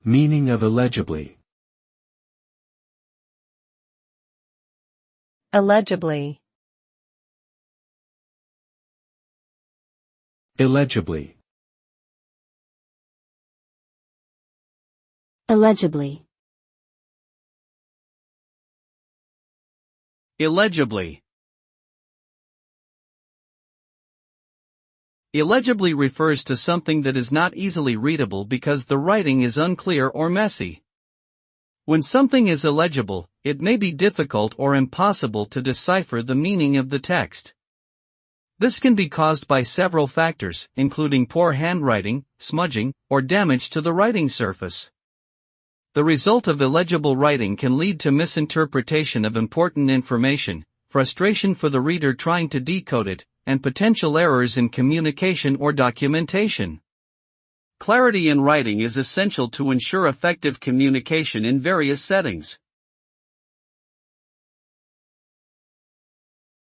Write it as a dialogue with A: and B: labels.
A: Meaning of illegibly.
B: Illegibly.
A: Illegibly.
C: Illegibly.
D: Illegibly. Illegibly refers to something that is not easily readable because the writing is unclear or messy. When something is illegible, it may be difficult or impossible to decipher the meaning of the text. This can be caused by several factors, including poor handwriting, smudging, or damage to the writing surface. The result of illegible writing can lead to misinterpretation of important information, frustration for the reader trying to decode it, and potential errors in communication or documentation. Clarity in writing is essential to ensure effective communication in various settings.